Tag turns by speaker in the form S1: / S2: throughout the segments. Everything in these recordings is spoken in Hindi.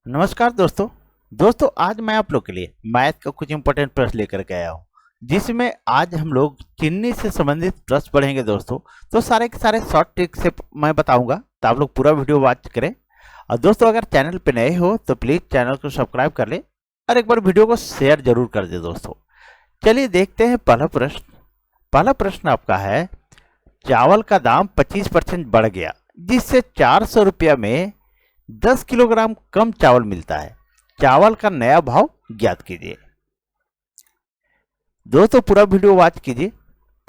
S1: नमस्कार दोस्तों आज मैं आप लोग के लिए मैथ का कुछ इंपॉर्टेंट प्रश्न लेकर के आया हूँ जिसमें आज हम लोग चिन्नी से संबंधित प्रश्न पढ़ेंगे दोस्तों। तो सारे के सारे शॉर्ट ट्रिक से मैं बताऊंगा, तो आप लोग पूरा वीडियो वॉच करें। और दोस्तों अगर चैनल पे नए हो तो प्लीज़ चैनल को सब्सक्राइब कर ले और एक बार वीडियो को शेयर जरूर कर दे दोस्तों। चलिए देखते हैं पहला प्रश्न आपका है, चावल का दाम 25% बढ़ गया जिससे 400 रुपया में 10 किलोग्राम कम चावल मिलता है, चावल का नया भाव ज्ञात कीजिए। दोस्तों पूरा वीडियो वॉच कीजिए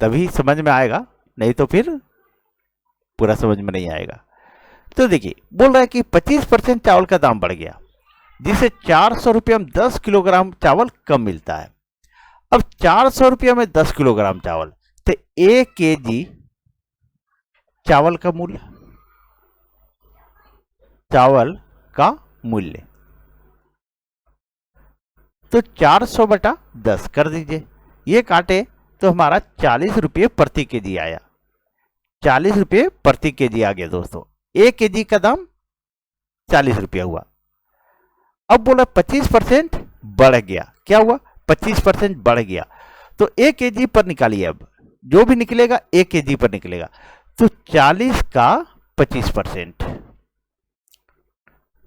S1: तभी समझ में आएगा, नहीं तो फिर पूरा समझ में नहीं आएगा। तो देखिए बोल रहा है कि 25% चावल का दाम बढ़ गया जिससे 400 रुपये में 10 किलोग्राम चावल कम मिलता है। अब 400 रुपये में 10 किलोग्राम चावल, तो 1 केजी चावल का मूल्य तो 400 बटा 10 कर दीजिए, ये काटे तो हमारा 40 रुपये प्रति केजी आया। 40 रुपये प्रति केजी आ गया दोस्तों। 1 केजी का दाम 40 रुपया हुआ। अब बोला 25% बढ़ गया, क्या हुआ 25% बढ़ गया, तो 1 केजी पर निकालिए। अब जो भी निकलेगा 1 केजी पर निकलेगा, तो 40 का 25%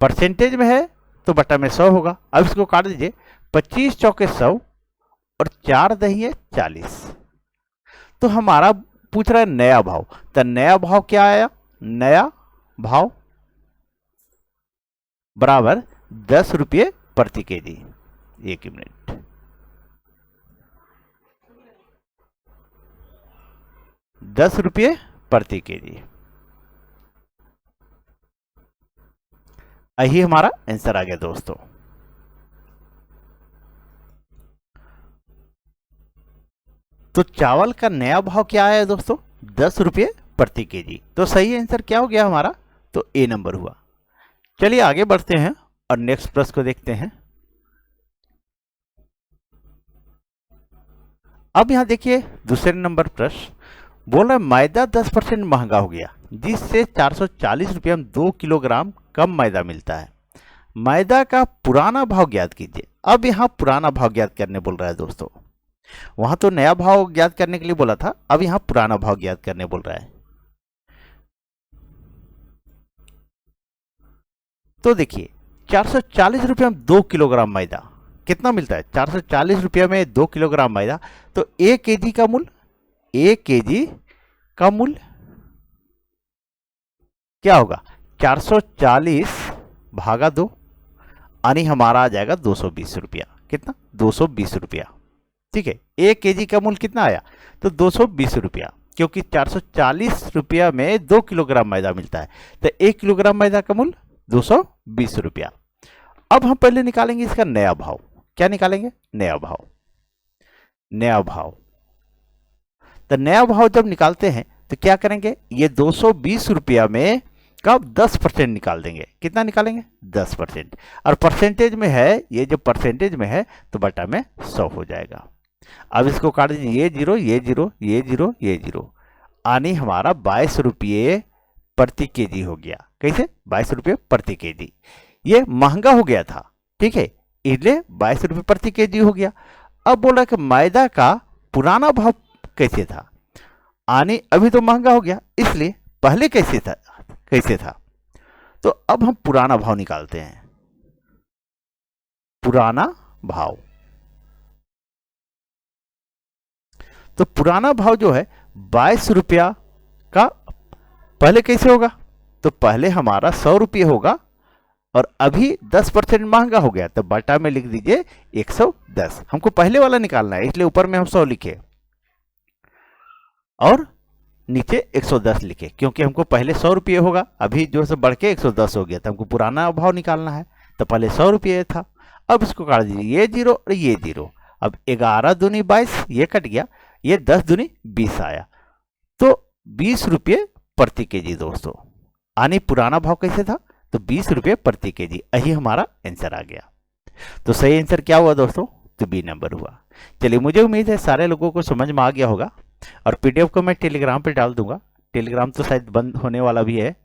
S1: परसेंटेज में है तो बटा में 100 होगा। अब इसको काट दीजिए, 25 चौके 100 और 4 दही है 40। तो हमारा पूछ रहा है नया भाव, तो नया भाव क्या आया, नया भाव बराबर 10 रुपये प्रति केजी। एक मिनट, 10 रुपये प्रति केजी, यही हमारा आंसर आ गया दोस्तों। तो चावल का नया भाव क्या आया दोस्तों, 10 रुपये प्रति केजी। तो सही आंसर क्या हो गया हमारा, तो ए नंबर हुआ। चलिए आगे बढ़ते हैं और नेक्स्ट प्रश्न को देखते हैं। अब यहां देखिए दूसरे नंबर प्रश्न बोल रहा है मैदा 10% महंगा हो गया जिससे 440 रुपये में 2 किलोग्राम कम मैदा मिलता है, मैदा का पुराना भाव ज्ञात कीजिए। अब यहां पुराना भाव ज्ञात करने बोल रहा है दोस्तों, वहां तो नया भाव ज्ञात करने के लिए बोला था, अब यहां पुराना भाव ज्ञात करने बोल रहा है। तो देखिए 440 रुपये में 2 किलोग्राम मैदा कितना मिलता है, 440 रुपये में 2 किलोग्राम मैदा, तो 1 केजी का मूल्य, 1 केजी का मूल्य क्या होगा, 440 भागा 2 यानी हमारा आ जाएगा 220 रुपया। कितना, 220 रुपया। ठीक है, 1 केजी का मूल्य कितना आया, तो 220 रुपया, क्योंकि 440 रुपया में 2 किलोग्राम मैदा मिलता है, तो 1 किलोग्राम मैदा का मूल्य 220 रुपया। अब हम पहले निकालेंगे इसका नया भाव। क्या निकालेंगे, नया भाव। नया भाव, तो नया भाव जब निकालते हैं तो क्या करेंगे, ये 220 रुपया में कब 10% निकाल देंगे। कितना निकालेंगे, 10%, और परसेंटेज में है, ये जो परसेंटेज में है तो बटा में 100 हो जाएगा। अब इसको काट दीजिए, ये जीरो ये जीरो ये जीरो ये जीरो, यानी हमारा 22 रुपये प्रति केजी हो गया। कैसे, 22 रुपये प्रति केजी, ये महंगा हो गया था, ठीक है, इसलिए 22 रुपये प्रति केजी हो गया। अब बोल रहा है कि मैदा का पुराना भाव कैसे था, यानी अभी तो महंगा हो गया, इसलिए पहले कैसे था। तो अब हम पुराना भाव निकालते हैं। पुराना भाव, तो पुराना भाव जो है 22 रुपया का पहले कैसे होगा, तो पहले हमारा 100 रुपये होगा और अभी 10% महंगा हो गया, तो बटा में लिख दीजिए 110। हमको पहले वाला निकालना है, इसलिए ऊपर में हम 100 लिखे और नीचे 110 लिखे, क्योंकि हमको पहले 100 रुपये होगा, अभी जो से बढ़ के 110 हो गया, तो हमको पुराना भाव निकालना है, तो पहले 100 रुपये था। अब इसको काट दीजिए, ये जीरो और ये जीरो, अब 11 दूनी 22, ये कट गया, ये 10 दूनी 20 आया, तो 20 रुपये प्रति केजी दोस्तों। यानी पुराना भाव कैसे था, तो 20 रुपये प्रति केजी, यही हमारा आंसर आ गया। तो सही आंसर क्या हुआ दोस्तों, तो बी नंबर हुआ। चलिए मुझे उम्मीद है सारे लोगों को समझ में आ गया होगा, और पीडीएफ को मैं टेलीग्राम पे डाल दूंगा। टेलीग्राम तो शायद बंद होने वाला भी है,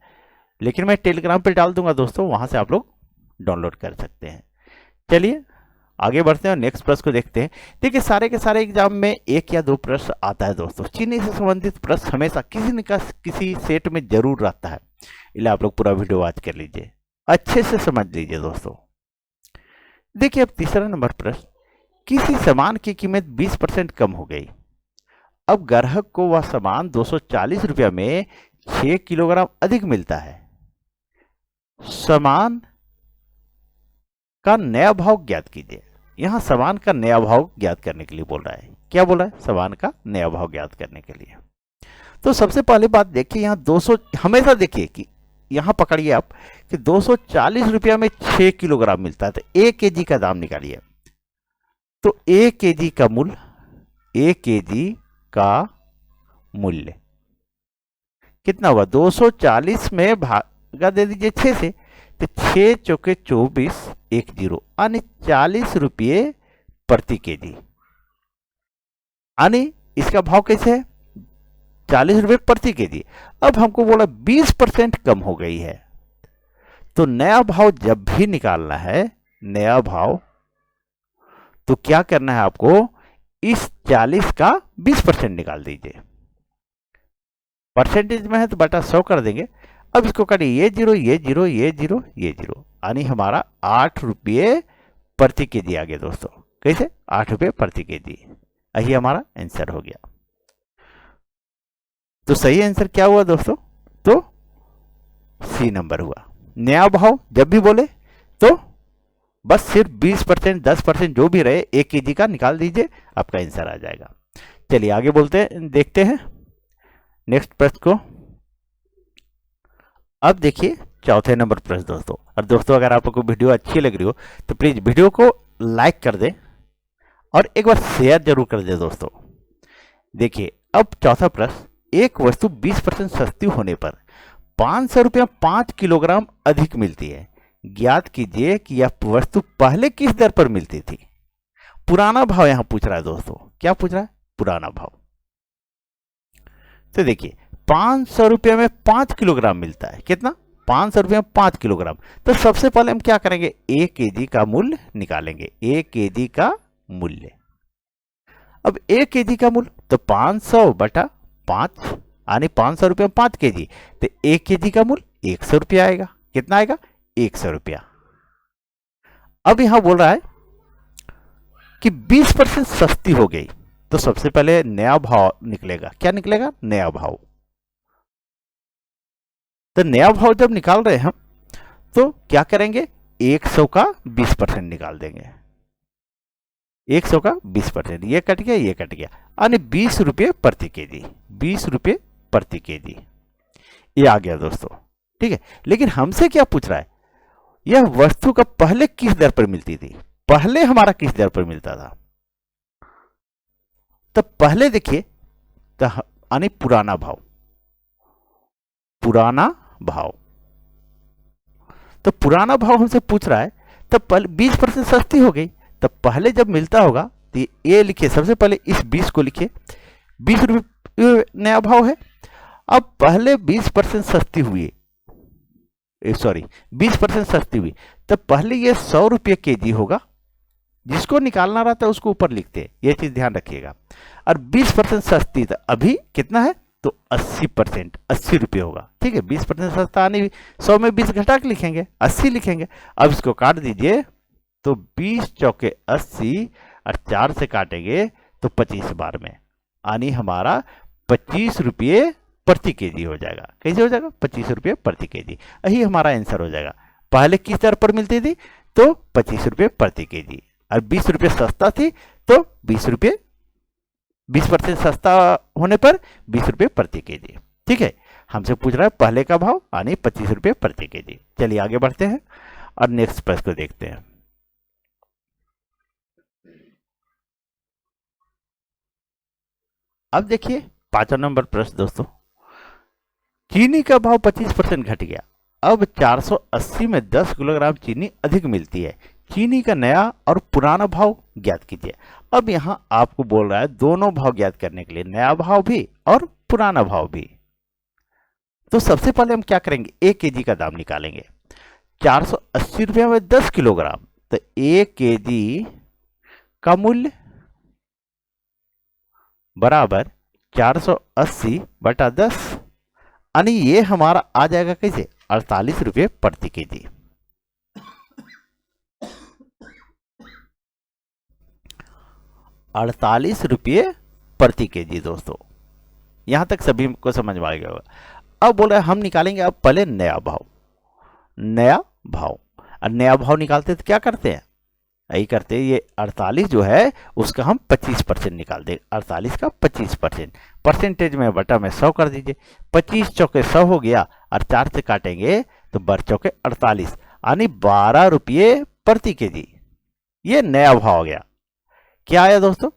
S1: लेकिन मैं टेलीग्राम पे डाल दूंगा दोस्तों, वहां से आप लोग डाउनलोड कर सकते हैं। चलिए आगे बढ़ते हैं और नेक्स्ट प्रश्न को देखते हैं। देखिए सारे के सारे एग्जाम में एक या दो प्रश्न आता है दोस्तों। चीनी से संबंधित प्रश्न हमेशा किसी न किसी सेट में जरूर रहता है, इसलिए आप लोग पूरा वीडियो वॉच कर लीजिए, अच्छे से समझ लीजिए दोस्तों। देखिए अब तीसरा नंबर प्रश्न, किसी सामान की कीमत 20% कम हो गई। अब ग्राहक को वह सामान 240 रुपया में 6 किलोग्राम अधिक मिलता है। सामान का नया भाव ज्ञात कीजिए। यहां सामान का नया भाव ज्ञात करने के लिए बोल रहा है। क्या बोल रहा है? सामान का नया भाव ज्ञात करने के लिए। तो सबसे पहले बात देखिए, यहां 200, हमेशा देखिए कि यहां पकड़िए आप कि 240 रुपया में 6 किलोग्राम मिलता है, तो 1 केजी का दाम निकालिए। तो 1 केजी का मूल्य, 1 केजी का मूल्य कितना हुआ? 240 में भागा दे दीजिए 6 से, तो 6 चौके 24, 1 जीरो, यानी 40 रुपये प्रति केजी। यानी इसका भाव कैसे है? 40 रुपये प्रति केजी। अब हमको बोला 20% कम हो गई है, तो नया भाव जब भी निकालना है, नया भाव, तो क्या करना है आपको? इस 40 का 20% निकाल दीजिए। परसेंटेज में है तो बटा 100 कर देंगे। अब इसको काटिए, ये जीरो, ये जीरो, ये जीरो, ये जीरो, यानी हमारा 8 रुपये प्रति केजी आ गया दोस्तों। कैसे? 8 रुपये प्रति केजी। यही हमारा आंसर हो गया। तो सही आंसर क्या हुआ दोस्तों? तो सी नंबर हुआ। नया भाव जब भी बोले तो बस सिर्फ 20%, 10% जो भी रहे 1 केजी का निकाल दीजिए, आपका आंसर आ जाएगा। चलिए आगे देखते हैं नेक्स्ट प्रश्न को। अब देखिए चौथे नंबर प्रश्न दोस्तों। और दोस्तों अगर आप लोग को वीडियो अच्छी लग रही हो तो प्लीज वीडियो को लाइक कर दें और एक बार शेयर जरूर कर दें दोस्तों। देखिए अब चौथा प्रश्न, एक वस्तु 20% सस्ती होने पर 500 रुपया 5 किलोग्राम अधिक मिलती है। ज्ञात कीजिए कि यह वस्तु पहले किस दर पर मिलती थी। पुराना भाव यहां पूछ रहा है दोस्तों। क्या पूछ रहा है? पुराना भाव। तो देखिए 500 रुपये में 5 किलोग्राम मिलता है। कितना? 500 रुपये में 5 किलोग्राम। तो सबसे पहले हम क्या करेंगे? 1 केजी का मूल्य निकालेंगे। 1 केजी का मूल्य, अब 1 केजी का मूल्य तो 500 बटा 5, यानी 500 रुपये में 5 केजी, तो 1 केजी का मूल्य 100 रुपया आएगा। कितना आएगा? 100 रुपया। अब यहां बोल रहा है कि 20% सस्ती हो गई, तो सबसे पहले नया भाव निकलेगा। क्या निकलेगा? नया भाव। तो नया भाव जब निकाल रहे हैं हम, तो क्या करेंगे? 100 का 20% निकाल देंगे। 100 का 20%, ये कट गया, ये कट गया, यानी 20 रुपये प्रति केजी। 20 रुपये प्रति केजी ये आ गया दोस्तों। ठीक है, लेकिन हमसे क्या पूछ रहा है? यह वस्तु का पहले किस दर पर मिलती थी। पहले हमारा किस दर पर मिलता था? तो पहले देखिए, तो यानी पुराना भाव, पुराना भाव। तो पुराना भाव हमसे पूछ रहा है, तो पहले 20% सस्ती हो गई, तो पहले जब मिलता होगा तो ये लिखिए, सबसे पहले इस 20 को लिखिए। 20 रुपये नया भाव है। अब पहले 20% सस्ती हुई, सॉरी 20% सस्ती हुई, तो पहले ये 100 रुपये केजी होगा। जिसको निकालना रहता है उसको ऊपर लिखते हैं, ये चीज ध्यान रखिएगा। और 20% सस्ती, तो अभी कितना है? तो 80%, 80 रुपये होगा। ठीक है, 20% सस्ता आने, 100 में 20 घटा के लिखेंगे, 80 लिखेंगे। अब इसको काट दीजिए, तो 20 चौके 80 और 4 से काटेंगे तो 25 बार में, यानी हमारा 25 रुपये प्रति केजी हो जाएगा। कैसे हो जाएगा? 25 रुपये प्रति केजी। यही हमारा आंसर हो जाएगा। पहले किस दर पर मिलती थी? तो 25 रुपये प्रति केजी, और 20 रुपये सस्ता थी, तो 20 रुपये, 20% सस्ता होने पर 20 रुपये प्रति केजी। ठीक है, हमसे पूछ रहा है पहले का भाव, यानी 25 रुपये प्रति केजी। चलिए आगे बढ़ते हैं और नेक्स्ट प्रश्न को देखते हैं। अब देखिए 5वां नंबर प्रश्न दोस्तों, चीनी का भाव 25% घट गया। अब 480 में 10 किलोग्राम चीनी अधिक मिलती है। चीनी का नया और पुराना भाव ज्ञात कीजिए। अब यहां आपको बोल रहा है दोनों भाव ज्ञात करने के लिए, नया भाव भी और पुराना भाव भी। तो सबसे पहले हम क्या करेंगे? 1 केजी का दाम निकालेंगे। 480 रुपये में 10 किलोग्राम, तो 1 केजी का मूल्य बराबर 480 बटा 10, यानी ये हमारा आ जाएगा कैसे, 48 रुपये प्रति केजी। 48 रुपये प्रति केजी दोस्तों, यहां तक सभी को समझ में आ गया होगा। अब बोल रहे हैं हम निकालेंगे अब पहले नया भाव। नया भाव, और नया भाव निकालते तो क्या करते हैं, यही करते हैं, ये 48 जो है उसका हम 25% निकाल दें। 48 का 25%, परसेंटेज में बटा में 100 कर दीजिए। 25 चौके 100 हो गया, और 4 से काटेंगे तो 12 चौके 48, यानी 12 रुपये प्रति केजी। ये नया भाव हो गया। क्या आया दोस्तों,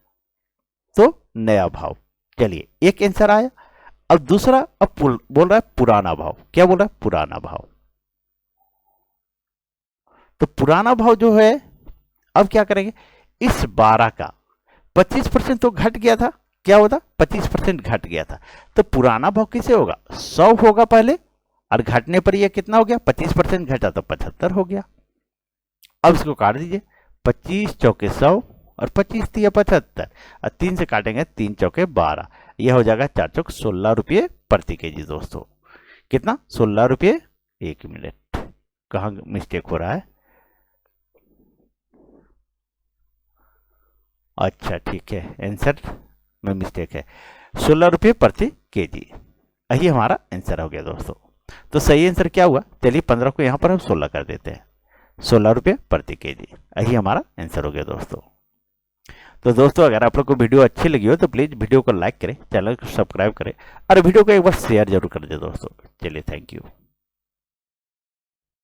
S1: तो नया भाव। चलिए एक आंसर आया। अब दूसरा, अब बोल रहा है पुराना भाव। क्या बोल रहा है, पुराना भाव। तो पुराना भाव जो है, अब क्या करेंगे, इस 12 का 25% तो घट गया था, क्या होता, 25% घट गया था, तो पुराना भाव किसे होगा, 100 होगा पहले, और घटने पर यह कितना हो गया, 25% घटा तो 75 हो गया। अब इसको काट दीजिए, 25 चौके 100 और 25 तिया 75, और 3 से काटेंगे 3 चौके 12, यह हो जाएगा 4 चौक 16 रुपये प्रति केजी दोस्तों। कितना, 16 रुपये। 1 मिनट, कहाँ मिस्टेक हो रहा है, अच्छा ठीक है, आंसर में मिस्टेक है, 16 रुपये प्रति केजी, यही हमारा आंसर हो गया दोस्तों। तो सही आंसर क्या हुआ, चलिए 15 को यहाँ पर हम 16 कर देते हैं, 16 रुपये प्रति केजी, यही हमारा आंसर हो गया दोस्तों। तो दोस्तों अगर आप लोग को वीडियो अच्छी लगी हो तो प्लीज़ वीडियो को लाइक करें, चैनल को सब्सक्राइब करें, और वीडियो को एक बार शेयर जरूर कर दें दोस्तों। चलिए थैंक यू।